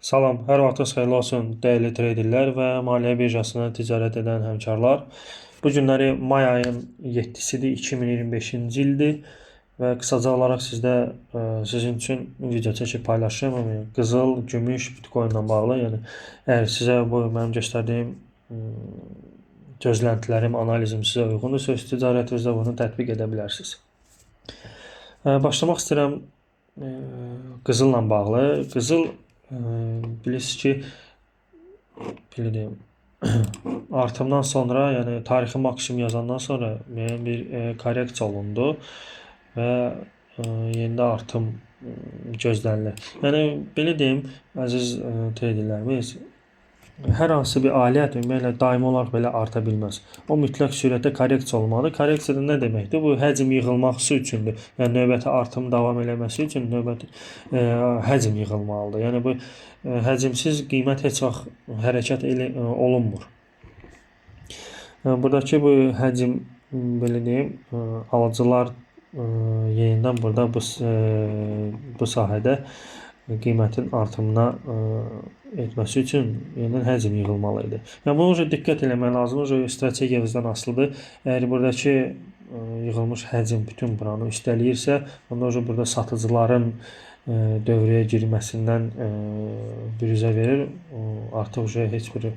Salam, hər vaxtınız xeyirli olsun, dəyərli treyderlər və maliyyə birjasında ticarət edən həmkarlar. Bu günləri may ayın 7-sidir, 2025-ci ildir və qısaca olaraq sizin üçün video çəkib paylaşacağım. Qızıl, gümüş, bitcoinlə bağlı, yəni əgər sizə bu mənim göstərdiyim gözləntilərim, analizim sizə uyğundursa, öz ticarətinizdə bunu tətbiq edə bilərsiniz. Başlamaq istəyirəm qızılla bağlı. Qızıl bilirsiniz ki, belə deyim, artımdan sonra, yəni tarixi maksimum yazandan sonra müəyyən bir korreksiya olundu və yenidə artım gözlənilir. Yəni belə deyim, əziz treyderlərimiz, hər hansı bir alət ümumiyyətlə daimi olaraq belə arta bilməz. O mütləq surətdə korreksiya olmalıdır. Korreksiya da nə deməkdir? Bu həcm yığılması üçündür. Yəni növbəti artım davam eləməsi üçün növbəti həcm yığılmalıdır. Yəni bu həcmsiz qiymət heç vaxt hərəkət olunmur. Buradakı bu həcm, belə deyim, alıcılar yenidən burada bu sahədə qiymətin artımına etməsi üçün yenidən həcm yığılmalı idi. Yəni buna diqqət eləmək lazımdır. Strategiyamızdan asılıdır. Əgər buradakı yığılmış həcm bütün buranı üstələyirsə, onda burada satıcıların dövrəyə girməsindən bürüzə verir. Artıq heç bir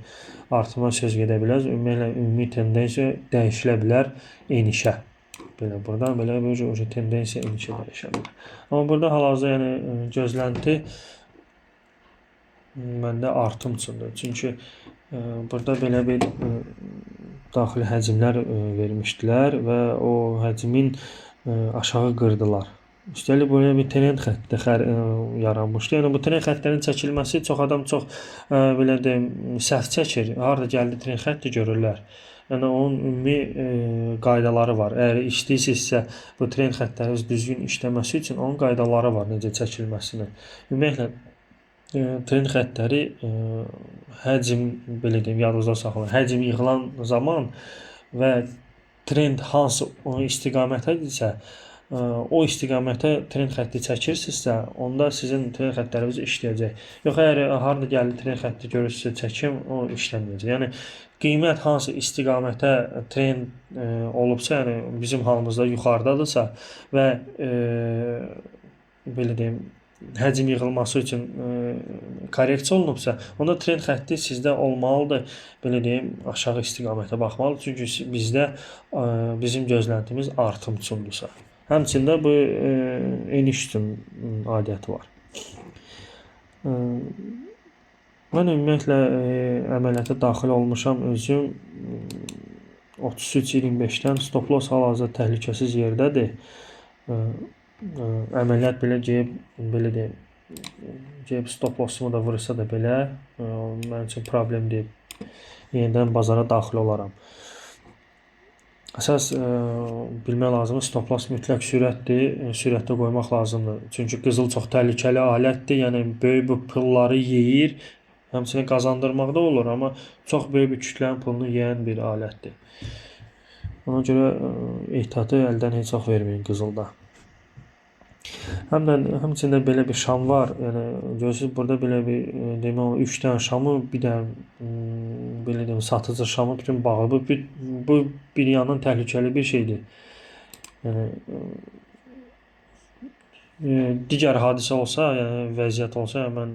artıma söz gedə bilməz. Ümumi tendensiya dəyişilə bilər enişə. Belə buradan belə bir tendensiya enişə dəyişə bilər. Amma burada hal-hazırda yəni gözlənti məndə artım üçündür. Çünki burada belə bir daxili həcmlər vermişdilər və o həcmin aşağı qırdılar. Üstəlik belə bir trend xətti yaranmışdı. Yəni bu trend xəttlərin çəkilməsi çox belə deyim səhv çəkir. Harda gəldi trend xətti görürlər. Yəni onun ümumi qaydaları var. Əgər işləyirsinizsə bu trend xəttləri düzgün işləməsi üçün onun qaydaları var, necə çəkilməsinin. Ümumiyyətlə trend xəttləri həcm, belə deyim, yadınızda saxlayın. Həcm yığılan zaman və trend hansı istiqamətədirsə, o istiqamətə trend xətti çəkirsinizsə, onda sizin trend xəttləriniz işləyəcək. Yox, əgər harda gəlir trend xətti görürsünüzsə çəkim, o işləməyəcək. Yəni qiymət hansı istiqamətə trend olubsa, yəni bizim halımızda yuxarıdadırsa və belə deyim, həcm yığılması üçün korreksiya olunubsa, onda trend xətti sizdə olmalıdır, belə deyim, aşağı istiqamətə baxmalıdır. Çünki bizim gözləntimiz artım üçündürsə. Həmçində bu eniş üçün adiyyəti var. Mən ümumiyyətlə əməliyyata daxil olmuşam özüm 33.25-dən stop loss hal-hazırda təhlükəsiz yerdədir. Əməliyyat belə deyim, stop lossumu da vurursa da belə mənim üçün problem deyil. Yenidən bazara daxil olaram. Əsas bilmək lazımdır, stop loss mütləq sürətdir, sürətdə qoymaq lazımdır. Çünki qızıl çox təhlükəli alətdir, yəni böyük bu pulları yeyir, həmçinin qazandırmaqda olur, amma çox böyük bir kütlənin pulunu yeyən bir alətdir. Ona görə ehtiyatı əldən heç vaxt verməyin qızılda. Həmçində belə bir şam var. Yəni görürsüz burada belə bir demək 3 dənə şamı, bir dənə belə deyim satıcı şamı bütün bağlı. Bu bir yandan təhlükəli bir şeydir. Yəni digər hadisə olsa, yəni vəziyyət olsa, mən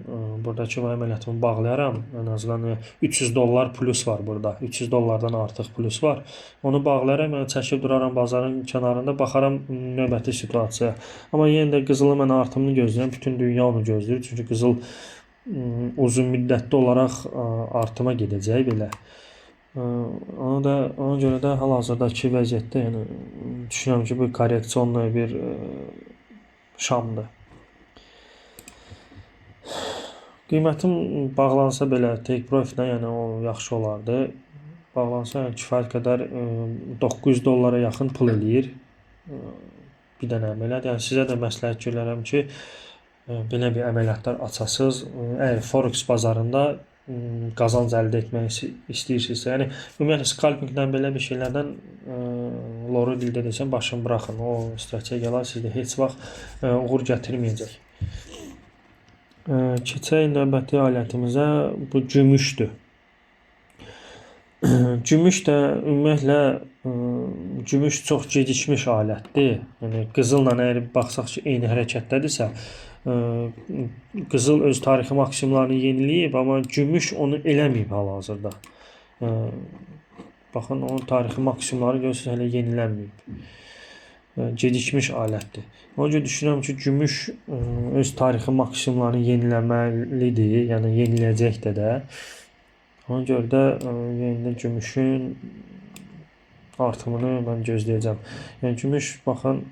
buradakı əməliyyatımı bağlayaram. Ən azından $300 plus var burada. $300 artıq plus var. Onu bağlayaram, yəni çəkib duraram bazarın kənarında, baxaram növbəti situasiyaya. Amma yenə də qızılı mən artımını gözləyirəm. Bütün dünya onu gözləyir. Çünki qızıl uzun müddətli olaraq artıma gedəcək belə. Ona görə də hal-hazırdakı vəziyyətdə yəni düşünürəm ki, bu korreksiyonla bir şamdır. Qiymətim bağlansa belə take profitlə, yəni o yaxşı olardı. Bağlansa yəni kifayət qədər $900 yaxın pul eləyir. Bir dənə əməliyyat. Yəni sizə də məsləhət görərəm ki, belə bir əməliyyatlar açasınız. Əgər forex bazarında qazanc əldə etmək istəyirsinizsə, yəni ümumiyyətlə scalpingdən belə bir şeylərdən loru dildə desəm başını buraxın. O strategiyalar sizdə heç vaxt uğur gətirməyəcək. Keçək növbəti alətimizə bu gümüşdür. Gümüş də ümumiyyətlə gümüş çox gecikmiş alətdir. Yəni qızılla əgər baxsaq ki, eyni hərəkətdədirsə, qızıl öz tarixi maksimumlarını yeniləyib, amma gümüş onu eləməyib hal-hazırda. Baxın, onun tarixi maksimumları görürsünüz hələ yenilənməyib. Gecikmiş alətdir. Ona görə düşünürəm ki, gümüş öz tarixi maksimumlarını yeniləməlidir, yəni yeniləyəcək də. Ona görə də yenidə gümüşün artımını mən gözləyəcəm. Yəni gümüş baxın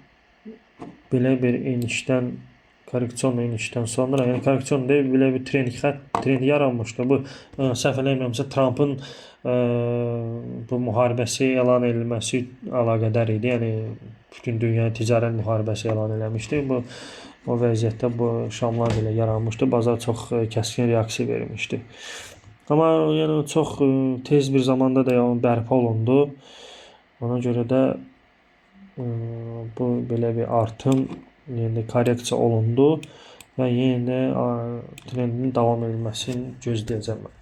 belə bir enişdən, korreksion enişdən sonra, yəni korreksion deyil, belə bir trend yaranmışdı. Bu səhv eləmirəmsə Trump'ın bu müharibəsi elan edilməsi əlaqədar idi. Yəni bütün dünya ticarət müharibəsi elan eləmişdi. Bu o vəziyyətdə bu şamlar belə yaranmışdı. Bazar çox kəskin reaksiya vermişdi. Amma yəni çox tez bir zamanda da yəni bərpa olundu. Ona görə də bu belə bir artım, yəni korreksiya olundu və yenə trendin davam edilməsini gözləyəcəm mən.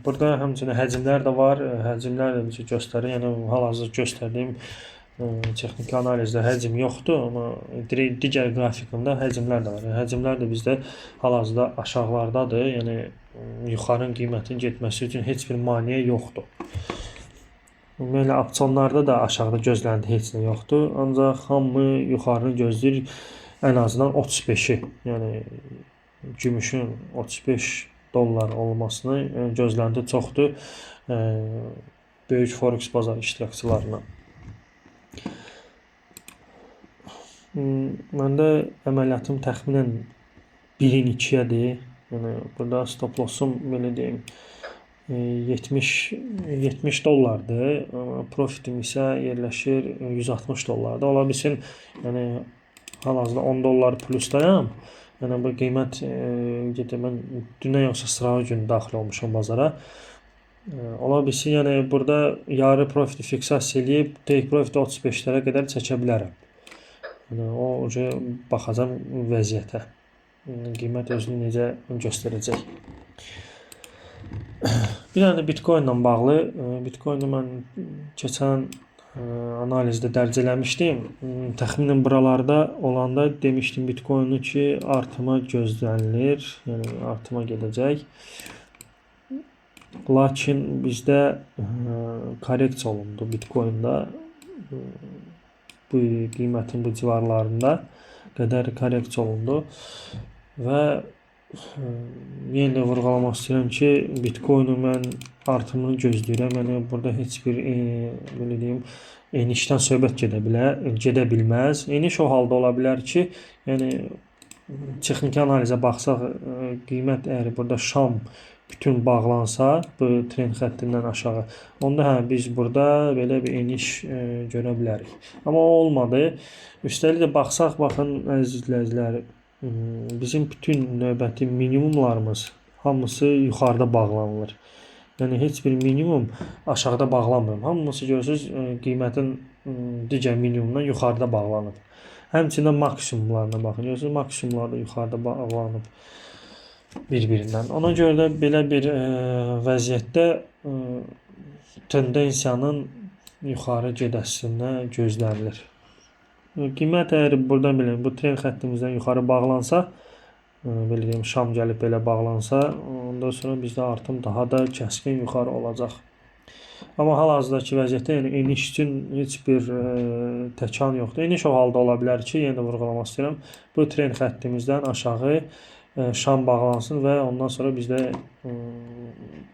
Burada həmçinin həcmlər də var. Həcmlər də bizə göstərir. Yəni hal-hazırda göstərdiyim texniki analizdə həcm yoxdur, amma digər qrafikamda həcmlər də var. Yəni həcmlər də bizdə hal-hazırda aşağılardadır. Yəni yuxarı qiymətin getməsi üçün heç bir maneə yoxdur. Ümumiyyətlə opsionlarda da aşağıda gözlənti heç nə yoxdur. Ancaq hamı yuxarını gözləyir, ən azından 35-i. Yəni gümüşün 35 dollar olmasını gözlənti çoxdur böyük forex bazar iştirakçılarına. Məndə əməliyyatım təxminən 1-in 2-yədir. Yəni burada stop lossum belə deyim 70 dollardır. Profitim isə yerləşir 160 dollarda. Ola bilsin, yəni hal-hazırda 10 dollar plusdayam. Yəni bu qiymət mən dünən yoxsa sırağı gün daxil olmuşam bazara. Ola bilsin, yəni burada yarı profiti fiksasiya eləyib take profiti 35-lərə qədər çəkə bilərəm. Yəni o baxacam vəziyyətə. Qiymət özünü necə göstərəcək. Bir dənə də Bitcoin ilə bağlı. Bitcoin-i mən keçən analizdə dərc eləmişdim. Təxminən buralarda olanda demişdim Bitcoin-u ki, artıma gözlənilir. Yəni artıma gedəcək. Lakin bizdə korreksiya olundu Bitcoin-da. Bu qiymətin bu civarlarında qədər korreksiya olundu və yenə də vurğulamaq istəyirəm ki, Bitcoin-u mən artımını gözləyirəm. Yəni burada heç bir belə deyim enişdən söhbət gedə bilməz. Eniş o halda ola bilər ki, yəni texniki analizə baxsaq, qiymət əgər burada şam bütün bağlansa bu trend xəttindən aşağı, onda biz burada belə bir eniş görə bilərik. Amma o olmadı. Üstəlik də baxsaq, baxın əziz izləyicilər, bizim bütün növbəti minimumlarımız hamısı yuxarıda bağlanılır. Yəni heç bir minimum aşağıda bağlanmır. Hamısı görürsünüz qiymətin digər minimumdan yuxarıda bağlanıb. Həmçinin maksimumlarına baxın. Görürsünüz maksimumlar da yuxarıda bağlanıb bir-birindən. Ona görə də belə bir vəziyyətdə tendensiyanın yuxarı gedəsinə gözlənilir. Qiymət əgər buradan belə bu trend xəttimizdən yuxarı bağlansa, belə deyim şam gəlib belə bağlansa, ondan sonra bizdə artım daha da kəskin yuxarı olacaq. Amma hal-hazırdakı vəziyyətdə yəni eniş üçün heç bir təkan yoxdur. Eniş o halda ola bilər ki, yenə də vurğulamaq istəyirəm, bu trend xəttimizdən aşağı şam bağlansın və ondan sonra bizdə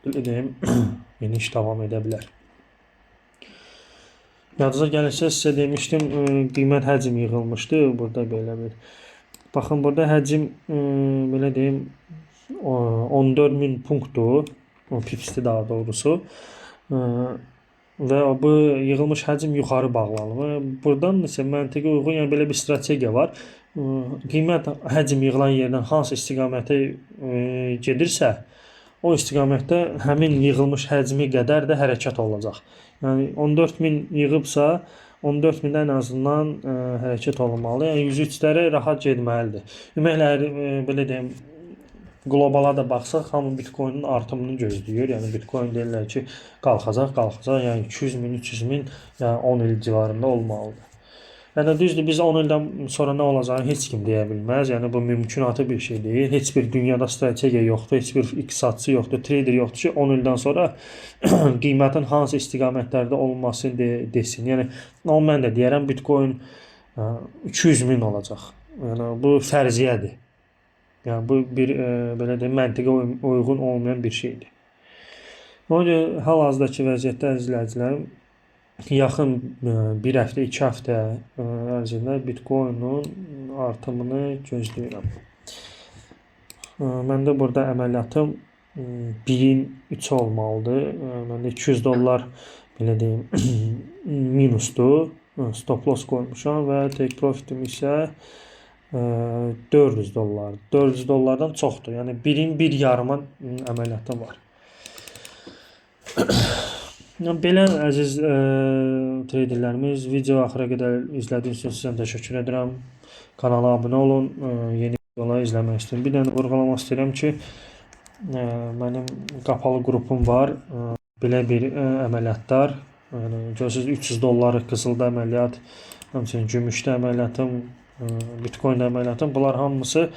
belə deyim eniş davam edə bilər. Yadınıza gəlirsə sizə demişdim, qiymət həcm yığılmışdı. Burada belə bir baxın, burada həcm belə deyim 14.000 punktdur. O pipsdir daha doğrusu. Və bu yığılmış həcm yuxarı bağlanıb. Buradan isə məntiqə uyğun yəni belə bir strategiya var. Qiymət həcm yığılan yerdən hansı istiqamətə gedirsə, o istiqamətdə həmin yığılmış həcmi qədər də hərəkət olacaq. Yəni 14.000 yığıbsa, 14.000-də ən azından hərəkət olunmalı. Yəni 103-ləri rahat getməlidir. Ümumiyyətlə belə deyim, qlobala da baxsaq, hamı Bitcoin-un artımını gözləyir. Yəni Bitcoin deyirlər ki, qalxacaq. Yəni 200 min, 300 min, yəni 10 il civarında olmalıdır. Yəni düzdür, biz 10 ildən sonra nə olacağını heç kim deyə bilməz. Yəni bu mümkünatı bir şey deyil. Heç bir dünyada strategiya yoxdur, heç bir iqtisadçı yoxdur, trader yoxdur ki, 10 ildən sonra qiymətin hansı istiqamətlərdə olmasını desin. Yəni mən də deyərəm Bitcoin 200 min olacaq. Yəni bu fərziyyədir. Yəni bu bir belə deyim, məntiqə uyğun olmayan bir şeydir. Ona görə hal-hazırdakı vəziyyətdə izləyicilərim, yaxın bir həftə, 2 həftə ərzində Bitcoin-un artımını gözləyirəm. Məndə burada əməliyyatım 1-in 3 olmalıdır. Məndə $200 belə deyim minusdur. Stop loss qoymuşam və take profitim isə $400. $400-dan çoxdur. Yəni 1-in 1,5 əməliyyatım var. Belə əziz traderlərimiz, video axıra qədər izlədiyiniz üçün sizə təşəkkür edirəm. Kanala abunə olun, yeni videoları izləmək istəyirəm. Bir dənə vurğulamaq istəyirəm ki, mənim qapalı qrupum var. Belə bir əməliyyatlar, yəni görürsünüz $300 qızılda əməliyyat, həmçinin gümüşdə əməliyyatım, Bitcoin əməliyyatım, bunlar hamısı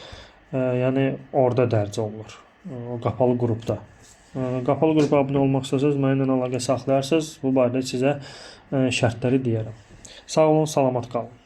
yəni orada dərc olunur. O qapalı qrupda. Qapalı qrupa abunə olmaq istəsəniz, mənimlə əlaqə saxlayarsınız. Bu barədə sizə şərtləri deyərəm. Sağ olun, salamat qalın.